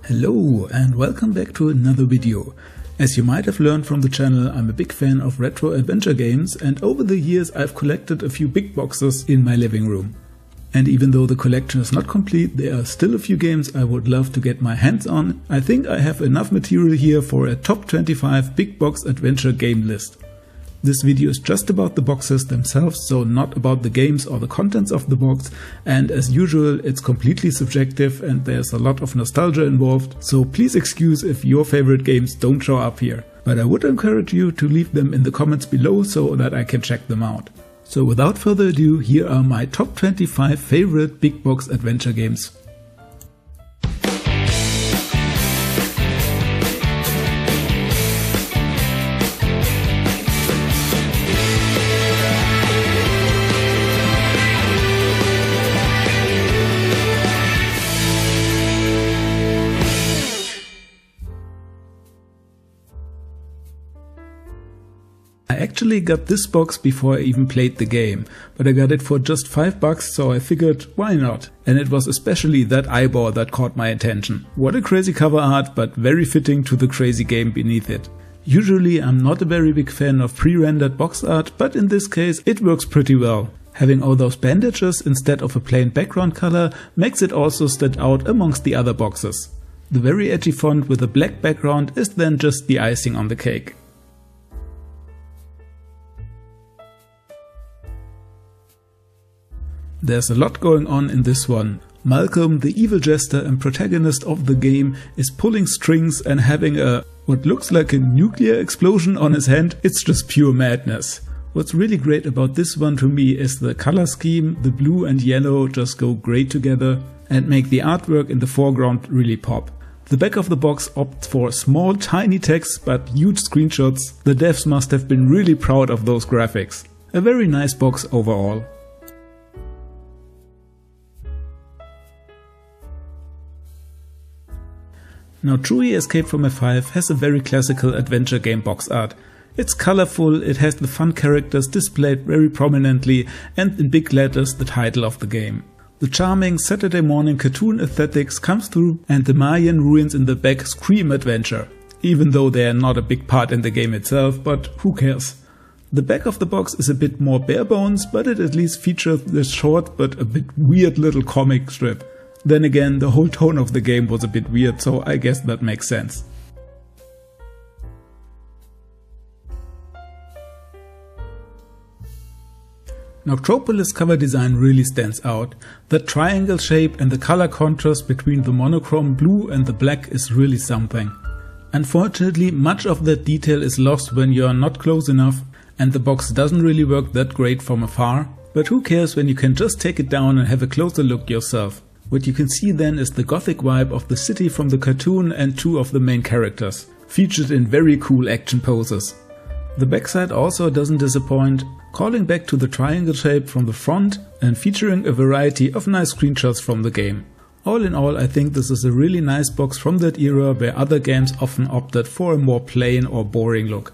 Hello and welcome back to another video. As you might have learned from the channel, I'm a big fan of retro adventure games, and over the years I've collected a few big boxes in my living room. And even though the collection is not complete, there are still a few games I would love to get my hands on. I think I have enough material here for a top 25 big box adventure game list. This video is just about the boxes themselves, so not about the games or the contents of the box, and as usual it's completely subjective and there's a lot of nostalgia involved, so please excuse if your favorite games don't show up here. But I would encourage you to leave them in the comments below so that I can check them out. So without further ado, here are my top 25 favorite big box adventure games. I actually got this box before I even played the game, but I got it for just $5, so I figured why not? And it was especially that eyeball that caught my attention. What a crazy cover art, but very fitting to the crazy game beneath it. Usually I'm not a very big fan of pre-rendered box art, but in this case it works pretty well. Having all those bandages instead of a plain background color makes it also stand out amongst the other boxes. The very edgy font with a black background is then just the icing on the cake. There's a lot going on in this one. Malcolm, the evil jester and protagonist of the game, is pulling strings and having what looks like a nuclear explosion on his hand. It's just pure madness. What's really great about this one to me is the color scheme. The blue and yellow just go great together and make the artwork in the foreground really pop. The back of the box opts for small tiny text but huge screenshots. The devs must have been really proud of those graphics. A very nice box overall. Now Truy Escape from F5 has a very classical adventure game box art. It's colorful, it has the fun characters displayed very prominently, and in big letters the title of the game. The charming Saturday morning cartoon aesthetics comes through, and the Mayan ruins in the back scream adventure, even though they are not a big part in the game itself, but who cares. The back of the box is a bit more bare bones, but it at least features this short but a bit weird little comic strip. Then again, the whole tone of the game was a bit weird, so I guess that makes sense. Now Tropolis cover design really stands out. The triangle shape and the color contrast between the monochrome blue and the black is really something. Unfortunately, much of that detail is lost when you are not close enough, and the box doesn't really work that great from afar. But who cares when you can just take it down and have a closer look yourself. What you can see then is the gothic vibe of the city from the cartoon and two of the main characters, featured in very cool action poses. The backside also doesn't disappoint, calling back to the triangle shape from the front and featuring a variety of nice screenshots from the game. All in all, I think this is a really nice box from that era where other games often opted for a more plain or boring look.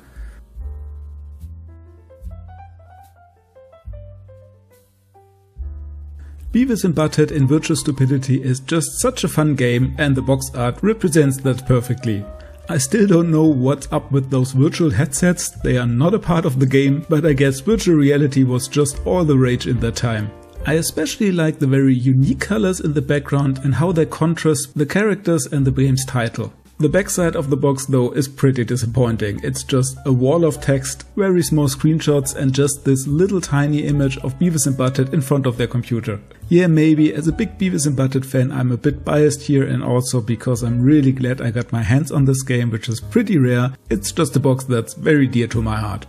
Beavis and Butthead in Virtual Stupidity is just such a fun game, and the box art represents that perfectly. I still don't know what's up with those virtual headsets, they are not a part of the game, but I guess virtual reality was just all the rage in that time. I especially like the very unique colors in the background and how they contrast the characters and the game's title. The backside of the box though is pretty disappointing. It's just a wall of text, very small screenshots and just this little tiny image of Beavis and Butthead in front of their computer. Yeah, maybe as a big Beavis and Butthead fan I'm a bit biased here, and also because I'm really glad I got my hands on this game, which is pretty rare. It's just a box that's very dear to my heart.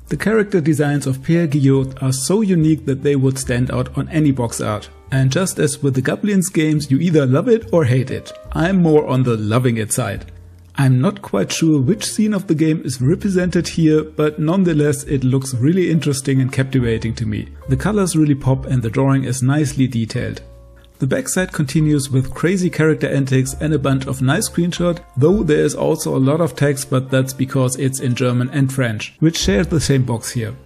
The character designs of Pierre Guillot are so unique that they would stand out on any box art. And just as with the Goblins games, you either love it or hate it. I'm more on the loving it side. I'm not quite sure which scene of the game is represented here, but nonetheless it looks really interesting and captivating to me. The colors really pop and the drawing is nicely detailed. The backside continues with crazy character antics and a bunch of nice screenshots, though there is also a lot of text, but that's because it's in German and French, which share the same box here.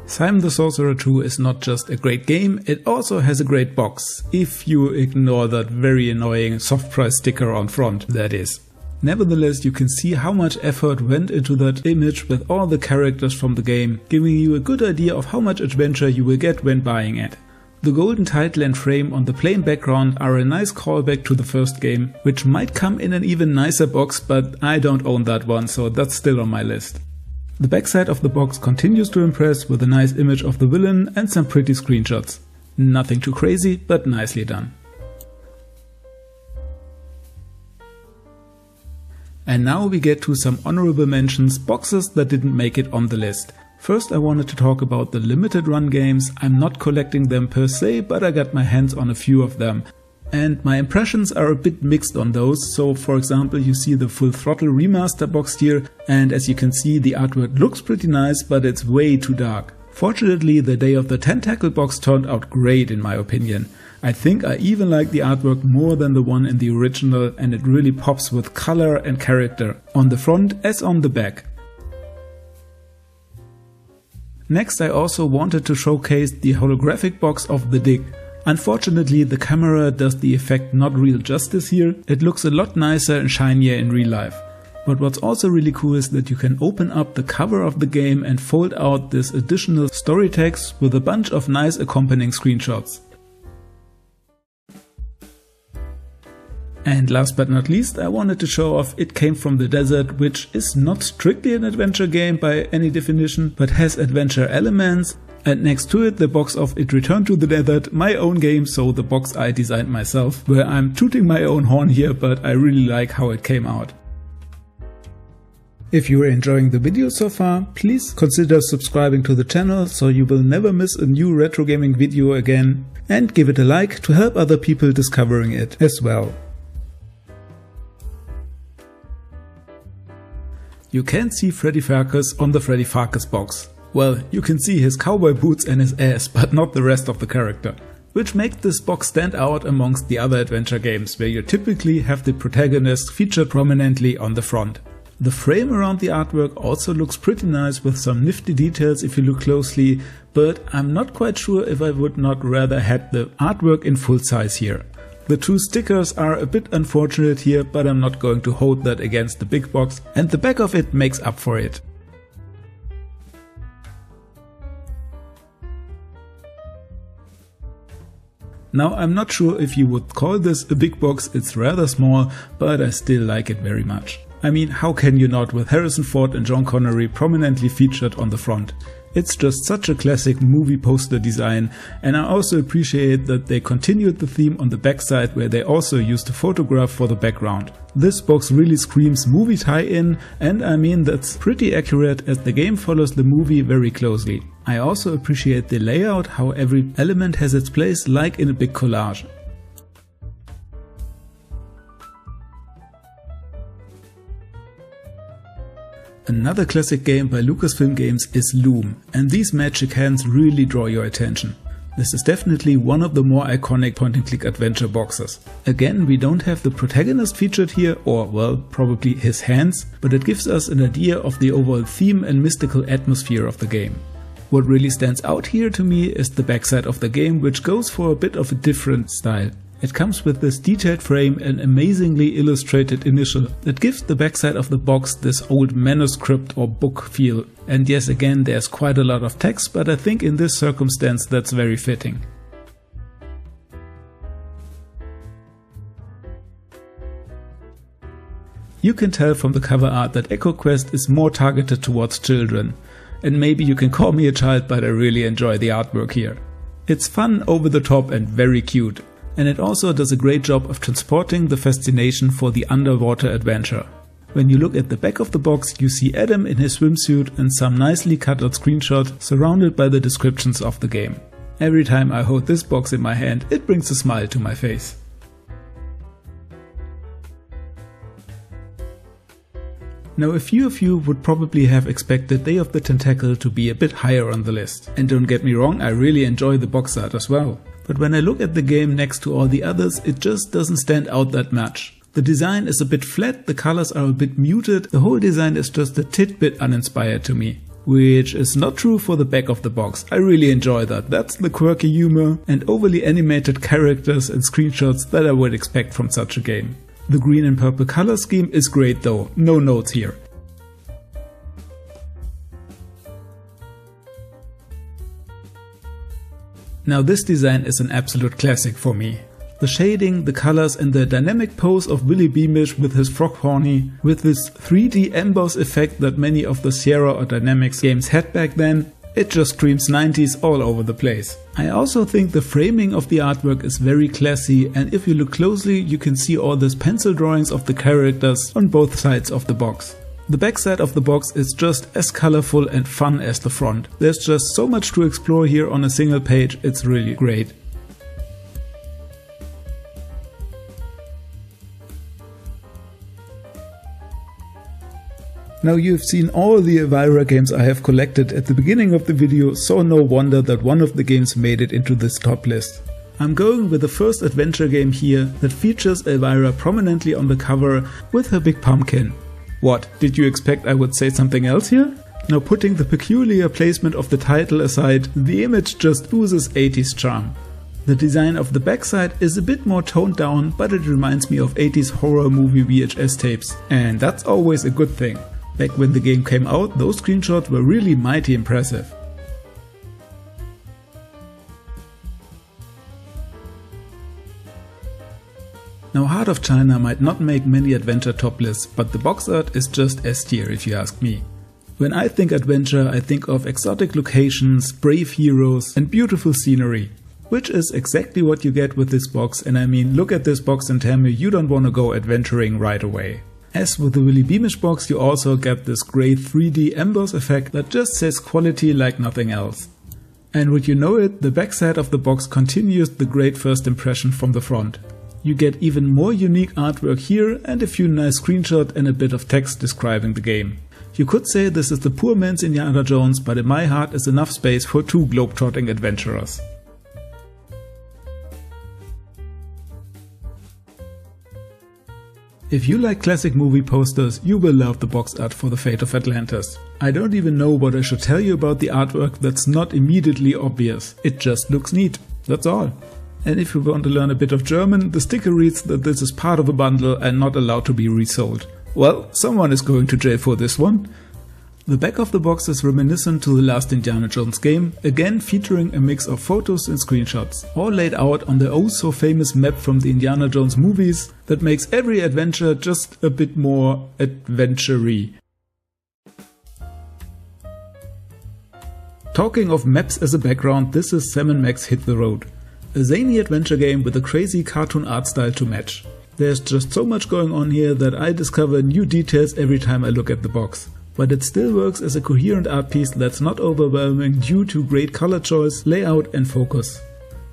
Simon the Sorcerer 2 is not just a great game, it also has a great box, if you ignore that very annoying soft price sticker on front, that is. Nevertheless, you can see how much effort went into that image with all the characters from the game, giving you a good idea of how much adventure you will get when buying it. The golden title and frame on the plain background are a nice callback to the first game, which might come in an even nicer box, but I don't own that one, so that's still on my list. The backside of the box continues to impress with a nice image of the villain and some pretty screenshots. Nothing too crazy, but nicely done. And now we get to some honorable mentions, boxes that didn't make it on the list. First, I wanted to talk about the limited run games. I'm not collecting them per se, but I got my hands on a few of them. And my impressions are a bit mixed on those. So for example, you see the Full Throttle Remaster box here, and as you can see, the artwork looks pretty nice, but it's way too dark. Fortunately, the Day of the Tentacle box turned out great in my opinion. I think I even like the artwork more than the one in the original, and it really pops with color and character, on the front as on the back. Next, I also wanted to showcase the holographic box of The Dig. Unfortunately, the camera does the effect not real justice here. It looks a lot nicer and shinier in real life. But what's also really cool is that you can open up the cover of the game and fold out this additional story text with a bunch of nice accompanying screenshots. And last but not least, I wanted to show off It Came From the Desert, which is not strictly an adventure game by any definition, but has adventure elements. And next to it, the box of It Returned to the Desert, my own game, so the box I designed myself, where I'm tooting my own horn here, but I really like how it came out. If you are enjoying the video so far, please consider subscribing to the channel so you will never miss a new retro gaming video again, and give it a like to help other people discovering it as well. You can't see Freddy Farkas on the Freddy Farkas box. Well, you can see his cowboy boots and his ass, but not the rest of the character, which makes this box stand out amongst the other adventure games where you typically have the protagonist featured prominently on the front. The frame around the artwork also looks pretty nice with some nifty details if you look closely, but I'm not quite sure if I would not rather had the artwork in full size here. The two stickers are a bit unfortunate here, but I'm not going to hold that against the big box, and the back of it makes up for it. Now, I'm not sure if you would call this a big box, it's rather small, but I still like it very much. I mean, how can you not, with Harrison Ford and John Connery prominently featured on the front? It's just such a classic movie poster design, and I also appreciate that they continued the theme on the backside where they also used a photograph for the background. This box really screams movie tie-in, and I mean that's pretty accurate as the game follows the movie very closely. I also appreciate the layout, how every element has its place like in a big collage. Another classic game by Lucasfilm Games is Loom, and these magic hands really draw your attention. This is definitely one of the more iconic point-and-click adventure boxes. Again, we don't have the protagonist featured here, or well, probably his hands, but it gives us an idea of the overall theme and mystical atmosphere of the game. What really stands out here to me is the backside of the game, which goes for a bit of a different style. It comes with this detailed frame and amazingly illustrated initial that gives the backside of the box this old manuscript or book feel. And yes, again, there's quite a lot of text, but I think in this circumstance that's very fitting. You can tell from the cover art that Echo Quest is more targeted towards children. And maybe you can call me a child, but I really enjoy the artwork here. It's fun, over the top and very cute. And it also does a great job of transporting the fascination for the underwater adventure. When you look at the back of the box, you see Adam in his swimsuit and some nicely cut out screenshots surrounded by the descriptions of the game. Every time I hold this box in my hand, it brings a smile to my face. Now, a few of you would probably have expected Day of the Tentacle to be a bit higher on the list. And don't get me wrong, I really enjoy the box art as well. But when I look at the game next to all the others, it just doesn't stand out that much. The design is a bit flat, the colors are a bit muted, the whole design is just a tidbit uninspired to me. which is not true for the back of the box. I really enjoy that. That's the quirky humor and overly animated characters and screenshots that I would expect from such a game. The green and purple color scheme is great though, no notes here. Now this design is an absolute classic for me. The shading, the colors and the dynamic pose of Willy Beamish with his frog horny, with this 3D emboss effect that many of the Sierra or Dynamics games had back then, it just screams 90s all over the place. I also think the framing of the artwork is very classy, and if you look closely you can see all these pencil drawings of the characters on both sides of the box. The backside of the box is just as colorful and fun as the front. There's just so much to explore here on a single page, it's really great. Now you've seen all the Elvira games I have collected at the beginning of the video, so no wonder that one of the games made it into this top list. I'm going with the first adventure game here that features Elvira prominently on the cover with her big pumpkin. What, did you expect I would say something else here? Now putting the peculiar placement of the title aside, the image just oozes 80s charm. The design of the backside is a bit more toned down, but it reminds me of 80s horror movie VHS tapes, and that's always a good thing. Back when the game came out, those screenshots were really mighty impressive. Now Heart of China might not make many adventure top lists, but the box art is just S tier if you ask me. When I think adventure, I think of exotic locations, brave heroes and beautiful scenery. Which is exactly what you get with this box, and I mean, look at this box and tell me you don't want to go adventuring right away. As with the Willy Beamish box, you also get this great 3D emboss effect that just says quality like nothing else. And would you know it, the backside of the box continues the great first impression from the front. You get even more unique artwork here and a few nice screenshots and a bit of text describing the game. You could say this is the poor man's Indiana Jones, but in my heart is enough space for two globe-trotting adventurers. If you like classic movie posters, you will love the box art for The Fate of Atlantis. I don't even know what I should tell you about the artwork that's not immediately obvious. It just looks neat, that's all. And if you want to learn a bit of German, the sticker reads that this is part of a bundle and not allowed to be resold. Well, someone is going to jail for this one. The back of the box is reminiscent to the last Indiana Jones game, again featuring a mix of photos and screenshots, all laid out on the oh so famous map from the Indiana Jones movies that makes every adventure just a bit more adventure-y. Talking of maps as a background, this is Sam & Max Hit the Road. A zany adventure game with a crazy cartoon art style to match. There's just so much going on here that I discover new details every time I look at the box. But it still works as a coherent art piece that's not overwhelming due to great color choice, layout and focus.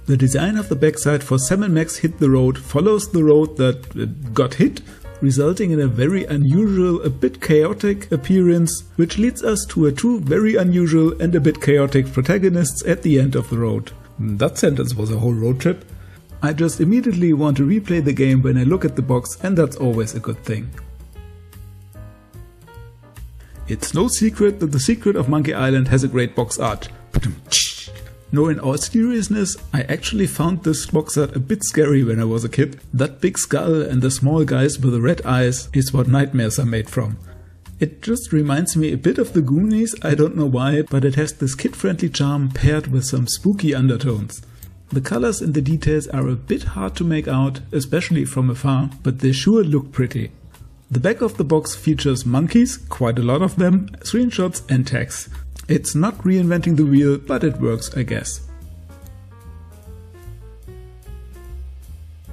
The design of the backside for Sam & Max Hit the Road follows the road that got hit, resulting in a very unusual, a bit chaotic appearance, which leads us to two very unusual and a bit chaotic protagonists at the end of the road. That sentence was a whole road trip. I just immediately want to replay the game when I look at the box, and that's always a good thing. It's no secret that The Secret of Monkey Island has a great box art. No, in all seriousness, I actually found this box art a bit scary when I was a kid. That big skull and the small guys with the red eyes is what nightmares are made from. It just reminds me a bit of the Goonies, I don't know why, but it has this kid-friendly charm paired with some spooky undertones. The colors and the details are a bit hard to make out, especially from afar, but they sure look pretty. The back of the box features monkeys, quite a lot of them, screenshots and text. It's not reinventing the wheel, but it works, I guess.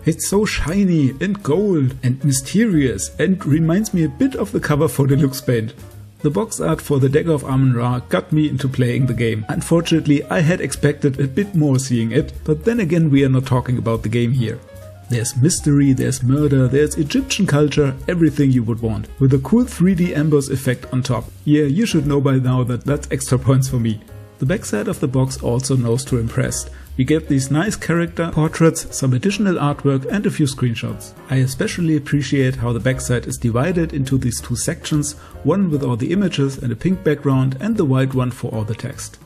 It's so shiny and gold and mysterious and reminds me a bit of the cover for Deluxe Paint. The box art for the Dagger of Amun-Ra got me into playing the game. Unfortunately, I had expected a bit more seeing it, but then again we are not talking about the game here. There's mystery, there's murder, there's Egyptian culture, everything you would want, with a cool 3D emboss effect on top. Yeah, you should know by now that that's extra points for me. The backside of the box also knows to impress. We get these nice character portraits, some additional artwork and a few screenshots. I especially appreciate how the backside is divided into these two sections, one with all the images and a pink background and the white one for all the text.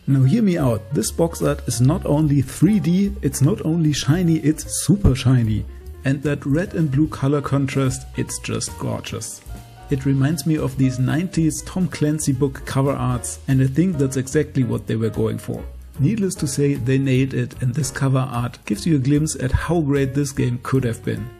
Now hear me out, this box art is not only 3D, it's not only shiny, it's super shiny. And that red and blue color contrast, it's just gorgeous. It reminds me of these 90s Tom Clancy book cover arts, and I think that's exactly what they were going for. Needless to say, they nailed it, and this cover art gives you a glimpse at how great this game could have been.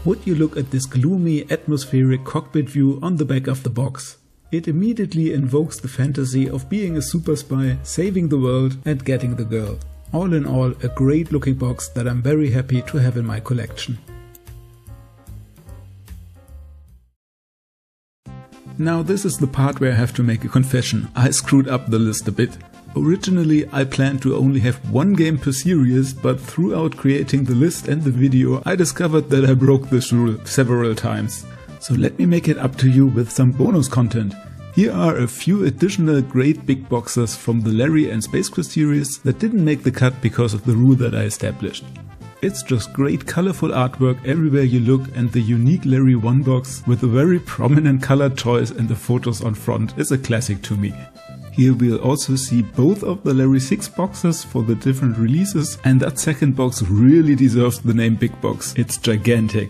Would you look at this gloomy, atmospheric cockpit view on the back of the box? It immediately invokes the fantasy of being a super spy, saving the world and getting the girl. All in all, a great looking box that I'm very happy to have in my collection. Now this is the part where I have to make a confession. I screwed up the list a bit. Originally I planned to only have one game per series, but throughout creating the list and the video I discovered that I broke this rule several times. So let me make it up to you with some bonus content. Here are a few additional great big boxes from the Larry and Space Quest series that didn't make the cut because of the rule that I established. It's just great colorful artwork everywhere you look, and the unique Larry 1 box with a very prominent color choice and the photos on front is a classic to me. Here we'll also see both of the Larry 6 boxes for the different releases, and that second box really deserves the name Big Box, it's gigantic.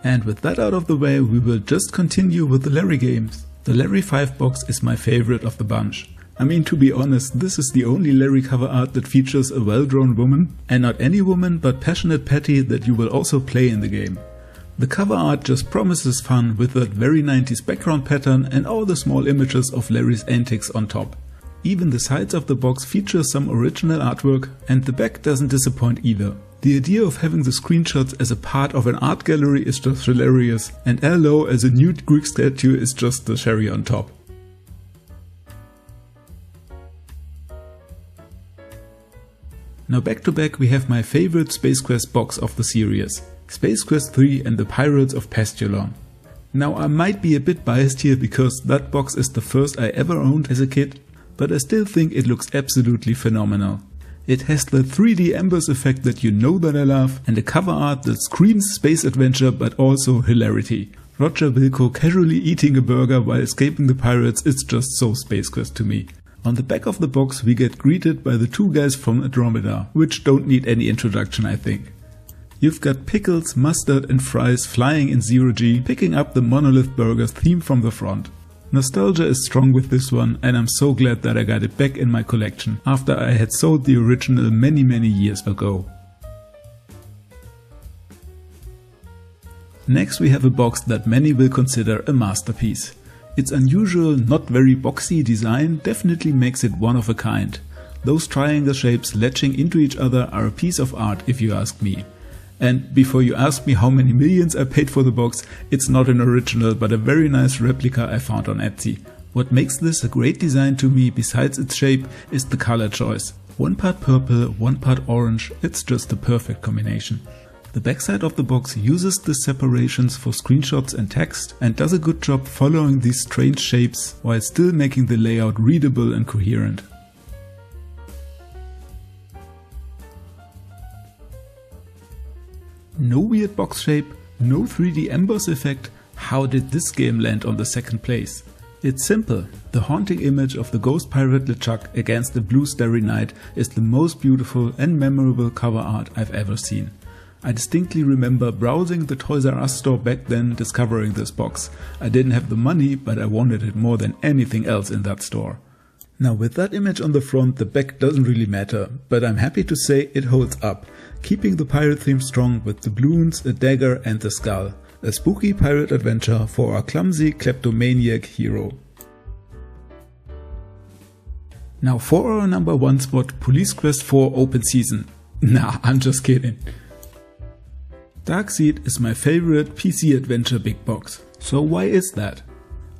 And with that out of the way, we will just continue with the Larry games. The Larry 5 box is my favorite of the bunch. I mean, to be honest, this is the only Larry cover art that features a well-drawn woman, and not any woman but Passionate Patty that you will also play in the game. The cover art just promises fun with that very 90s background pattern and all the small images of Larry's antics on top. Even the sides of the box feature some original artwork, and the back doesn't disappoint either. The idea of having the screenshots as a part of an art gallery is just hilarious, and L.O. as a nude Greek statue is just the cherry on top. Now back to back we have my favorite Space Quest box of the series, Space Quest 3 and the Pirates of Pastulon. Now I might be a bit biased here because that box is the first I ever owned as a kid, but I still think it looks absolutely phenomenal. It has the 3D embers effect that you know that I love, and a cover art that screams space adventure but also hilarity. Roger Wilco casually eating a burger while escaping the pirates is just so Space Quest to me. On the back of the box we get greeted by the two guys from Andromeda, which don't need any introduction I think. You've got pickles, mustard and fries flying in zero-G, picking up the Monolith Burgers theme from the front. Nostalgia is strong with this one, and I'm so glad that I got it back in my collection after I had sold the original many years ago. Next we have a box that many will consider a masterpiece. Its unusual, not very boxy design definitely makes it one of a kind. Those triangle shapes latching into each other are a piece of art if you ask me. And before you ask me how many millions I paid for the box, it's not an original but a very nice replica I found on Etsy. What makes this a great design to me besides its shape is the color choice. One part purple, one part orange, it's just a perfect combination. The backside of the box uses the separations for screenshots and text and does a good job following these strange shapes while still making the layout readable and coherent. No weird box shape, no 3D embers effect. How did this game land on the second place? It's simple. The haunting image of the ghost pirate LeChuck against the blue starry night is the most beautiful and memorable cover art I've ever seen. I distinctly remember browsing the Toys R Us store back then, discovering this box. I didn't have the money, but I wanted it more than anything else in that store. Now with that image on the front, the back doesn't really matter, but I'm happy to say it holds up, keeping the pirate theme strong with doubloons, a dagger and the skull. A spooky pirate adventure for our clumsy kleptomaniac hero. Now for our number 1 spot, Police Quest 4 Open Season. Nah, I'm just kidding. Darkseid is my favorite PC adventure big box. So why is that?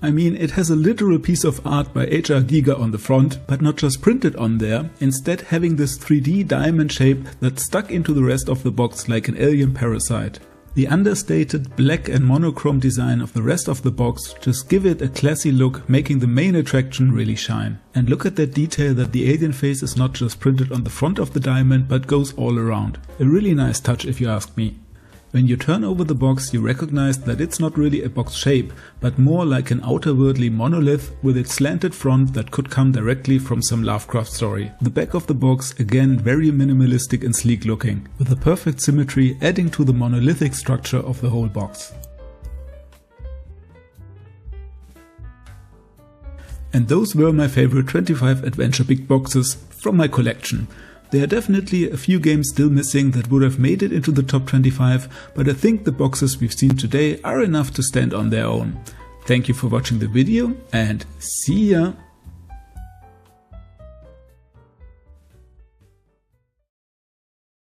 I mean, it has a literal piece of art by H.R. Giger on the front, but not just printed on there, instead having this 3D diamond shape that's stuck into the rest of the box like an alien parasite. The understated black and monochrome design of the rest of the box just give it a classy look, making the main attraction really shine. And look at that detail that the alien face is not just printed on the front of the diamond but goes all around. A really nice touch if you ask me. When you turn over the box, you recognize that it's not really a box shape, but more like an outerworldly monolith with its slanted front that could come directly from some Lovecraft story. The back of the box, again very minimalistic and sleek looking, with a perfect symmetry adding to the monolithic structure of the whole box. And those were my favorite 25 adventure big boxes from my collection. There are definitely a few games still missing that would have made it into the top 25, but I think the boxes we've seen today are enough to stand on their own. Thank you for watching the video and see ya!